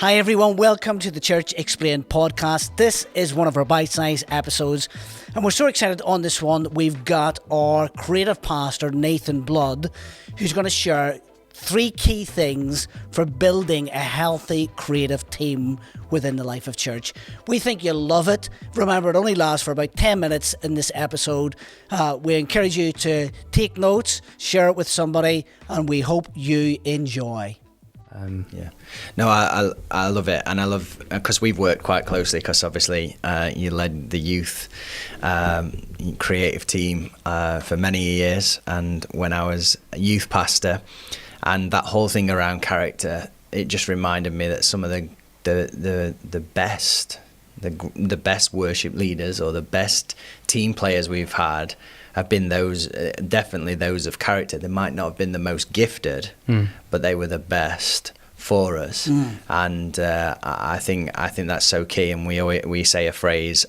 Hi everyone, welcome to the Church Explained podcast. This is one of our bite-sized episodes and we're so excited on this one. We've got our creative pastor Nathan Blood, who's going to share 3 key things for building a healthy creative team within the life of church. We think you'll love it. Remember, it only lasts for about 10 minutes in this episode. We encourage you to take notes, share it with somebody, and we hope you enjoy. No, I love it, and I love because we've worked quite closely. Because obviously, you led the youth creative team for many years, and when I was a youth pastor, and that whole thing around character, it just reminded me that some of the best worship leaders or the best team players we've had have been those, definitely those of character. They might not have been the most gifted, but they were the best for us. And I think that's so key. And we say a phrase: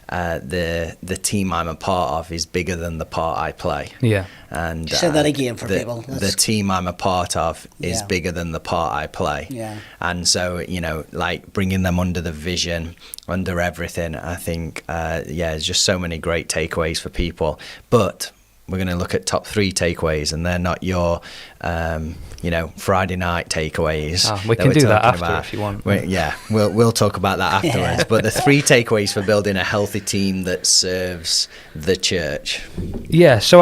the team I'm a part of is bigger than the part I play. Yeah. And say that again for people. The team I'm a part of is bigger than the part I play. Yeah. And so, like bringing them under the vision, under everything, I think, there's just so many great takeaways for people. But we're going to look at top 3 takeaways, and they're not your, Friday night takeaways. We can do that after if you want. We'll talk about that afterwards. Yeah. But the 3 takeaways for building a healthy team that serves the church. Yeah. So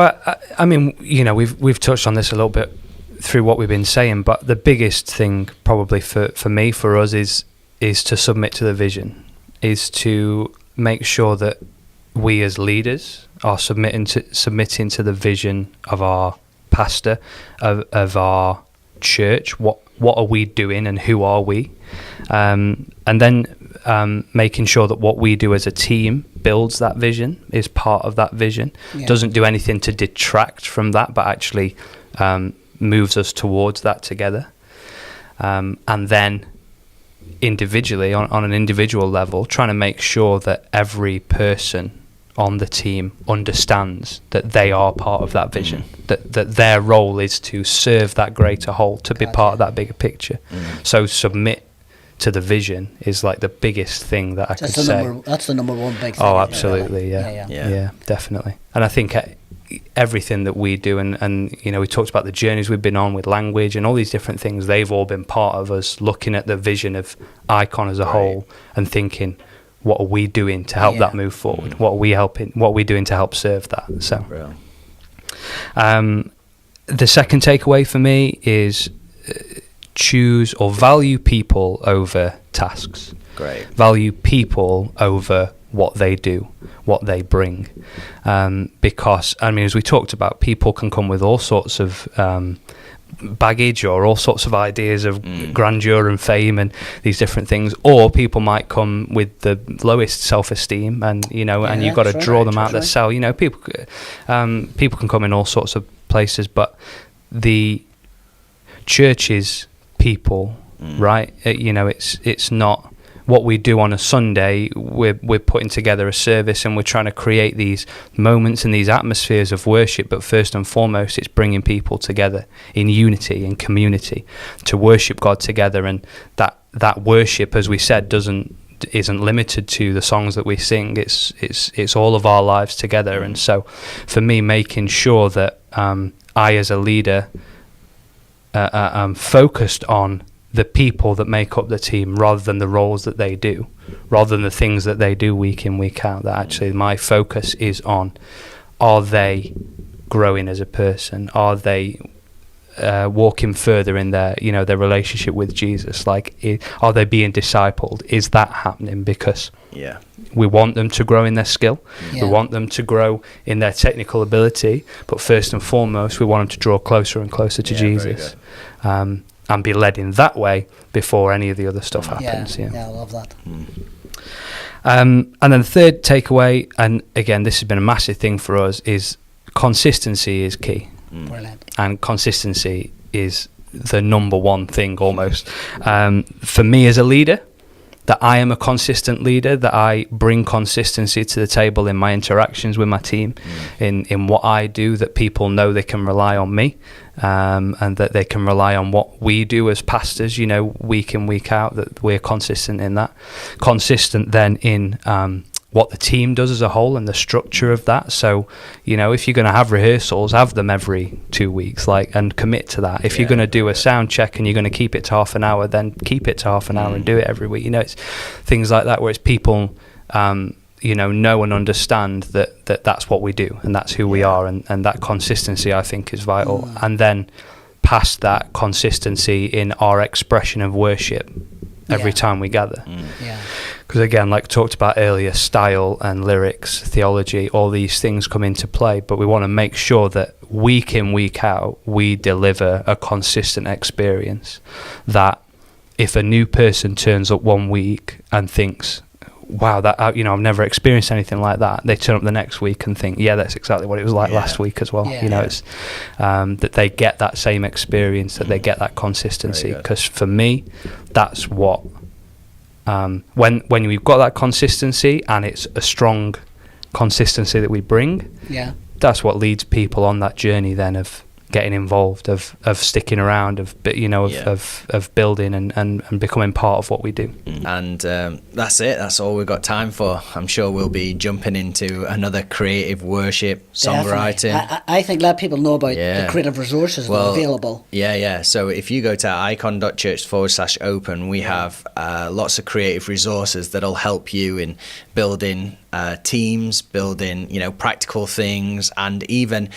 I mean, we've touched on this a little bit through what we've been saying, but the biggest thing probably for us is to submit to the vision, is to make sure that we as leaders are submitting to the vision of our pastor, of our church. What are we doing and who are we? And then making sure that what we do as a team builds that vision, is part of that vision, doesn't do anything to detract from that, but actually moves us towards that together. And then individually, on an individual level, trying to make sure that every person on the team understands that they are part of that vision, that their role is to serve that greater whole, to be part of that bigger picture. So submit to the vision is like the biggest thing that I could say. That's the number one big thing. Oh, absolutely, yeah, definitely. And I think everything that we do, and we talked about the journeys we've been on with language and all these different things, they've all been part of us looking at the vision of Icon as a whole and thinking, what are we doing to help that move forward? What are we doing to help serve that? So, the second takeaway for me is choose or value people over tasks. Great. Value people over what they do, what they bring. Because, as we talked about, people can come with all sorts of baggage or all sorts of ideas of grandeur and fame and these different things, or people might come with the lowest self-esteem, and and you've got to draw them out of the cell. People can come in all sorts of places, but the church is people, right? It's not what we do on a Sunday. We're putting together a service and we're trying to create these moments and these atmospheres of worship, but first and foremost it's bringing people together in unity and community to worship God together. And that worship, as we said, isn't limited to the songs that we sing. It's all of our lives together. And so for me, making sure that I as a leader am focused on the people that make up the team rather than the roles that they do, rather than the things that they do week in, week out. That actually my focus is on, are they growing as a person? Are they walking further in their relationship with Jesus? Are they being discipled? Is that happening? Because we want them to grow in their skill. We want them to grow in their technical ability, but first and foremost, we want them to draw closer and closer to Jesus. And be led in that way before any of the other stuff happens. Yeah, I love that. And then the third takeaway, and again, this has been a massive thing for us, is consistency is key. Brilliant. And consistency is the number one thing almost. For me as a leader, that I am a consistent leader, that I bring consistency to the table in my interactions with my team, in what I do, that people know they can rely on me, and that they can rely on what we do as pastors, you know, week in, week out, that we're consistent in that. Consistent then in what the team does as a whole and the structure of that. So, you know, if you're going to have rehearsals, have them every 2 weeks, and commit to that. If you're going to do a sound check and you're going to keep it to half an hour, then keep it to half an hour and do it every week. You know, it's things like that where it's people, you know and understand that that's what we do and that's who we are, and that consistency, I think, is vital. And then past that, consistency in our expression of worship every time we gather. Because again, like talked about earlier, style and lyrics, theology, all these things come into play, but we want to make sure that week in, week out, we deliver a consistent experience, that if a new person turns up one week and thinks, wow, that, you know, I've never experienced anything like that, they turn up the next week and think, yeah, that's exactly what it was like last week as well. You know, it's that they get that same experience, that they get that consistency. Because for me, that's what when we've got that consistency, and it's a strong consistency that we bring, that's what leads people on that journey then of getting involved, of sticking around, of building and becoming part of what we do. And that's it. That's all we've got time for. I'm sure we'll be jumping into another creative worship, songwriting. I think let people know about the creative resources that are available. So if you go to icon.church/open, we have lots of creative resources that'll help you in building teams, building, you know, practical things, and even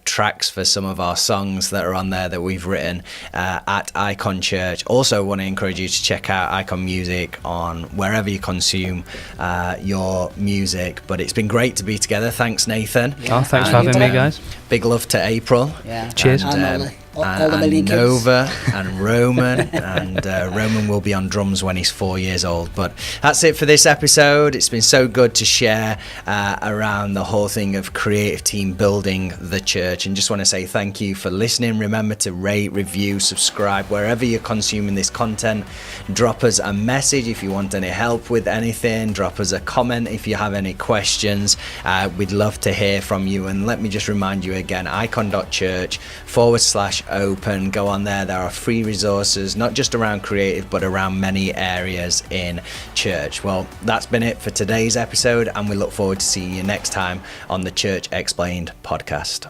tracks for some of our songs that are on there that we've written at Icon Church. Also want to encourage you to check out Icon Music on wherever you consume your music. But it's been great to be together. Thanks, Nathan. Thanks for having me, guys. Big love to April. Cheers. And Nova and Roman, and Roman will be on drums when he's 4 years old. But that's it for this episode. It's been so good to share around the whole thing of creative team building the church, and just want to say thank you for listening. Remember to rate, review, subscribe wherever you're consuming this content. Drop us a message if you want any help with anything. Drop us a comment if you have any questions. We'd love to hear from you. And let me just remind you again, icon.church/open. Go on there. There are free resources, not just around creative, but around many areas in church. Well, that's been it for today's episode, and we look forward to seeing you next time on the Church Explained podcast.